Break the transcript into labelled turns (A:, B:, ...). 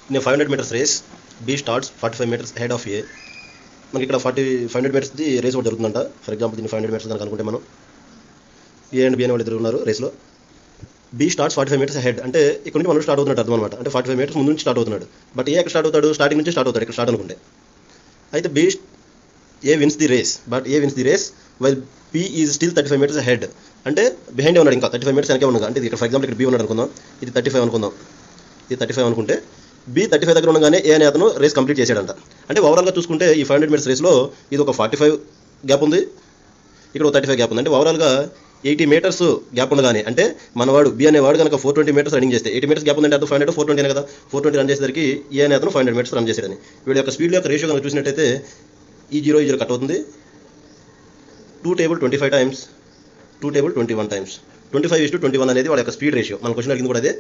A: In 500 metres race B starts 45 metres head of A. మనకి ఇక్కడ 500 మీటర్స్ది race ఒకటి జరుగుతుందంట. ఫర్ ఎగ్జాంపుల్ దీన్ని 500 మీటర్స్ దానికి అనుకుంటే మనం ఏ అండ్ బి అనే వాళ్ళు ఇద్దరు ఉన్నారు రేస్లో. బి స్టార్ట్స్ 45 మీటర్స్ హెడ్ అంటే ఇక్కడ నుంచి మనం స్టార్ట్ అవుతున్నట్టు అర్థం అనమాట. అంటే 45 మీటర్స్ ముందు నుంచి స్టార్ట్ అవుతున్నాడు. బట్ ఏ ఎక్కడ స్టార్ట్ అవుతాడు? స్టార్టింగ్ నుంచి స్టార్ట్ అవుతాడు ఇక్కడ స్టార్ట్ అనుకుంటే. అయితే A wins the race, but A wins the race while B is still 35 metres head. అంటే బిహైండ్ ఉన్నాడు, ఇంకా 35 మీటర్స్ వెనకే ఉన్నాడు. అంటే ఇక్కడ ఫర్ ఎగ్జాంపుల్ ఇక్కడ బి ఉన్నాడు అనుకుందాం, ఇది 35 అనుకుందాం, ఇది 35 అనుకుంటే బి 35 దగ్గర ఉండగానే ఏ అనే అతను రేస్ కంప్లీట్ చేశాడంట. అంటే ఓవరాల్గా చూసుకుంటే ఈ 500 మీటర్స్ రేస్లో ఇది ఒక 45 గ్యాప్ ఉంది, ఇక్కడ ఒక 35 గ్యాప్ ఉంది. అంటే ఓవరాల్గా 80 మీటర్స్ గ్యాప్ ఉండగానే, అంటే మనవాడు బి అనేవాడు కనుక 420 మీటర్స్ రన్నింగ్ చేస్తే 80 మీటర్స్ గ్యాప్ ఉందంటే అతను 500 420 అనే కదా, 420 రన్ చేసేసరికి ఏ అనే అతను 500 మీటర్స్ రన్ చేశాడని. వీళ్ళ యొక్క స్పీడ్ యొక్క రేషియో కనుక చూసినట్టయితే ఈ 0 కట్ అవుతుంది. 2 టేబుల్ 25 టైమ్స్, 2 టేబుల్ 21 టైమ్స్, 25:21 అనేది వాళ్ళ యొక్క స్పీడ్ రేషియో. మన క్వశ్చన్ అడిగింది కూడా అదే.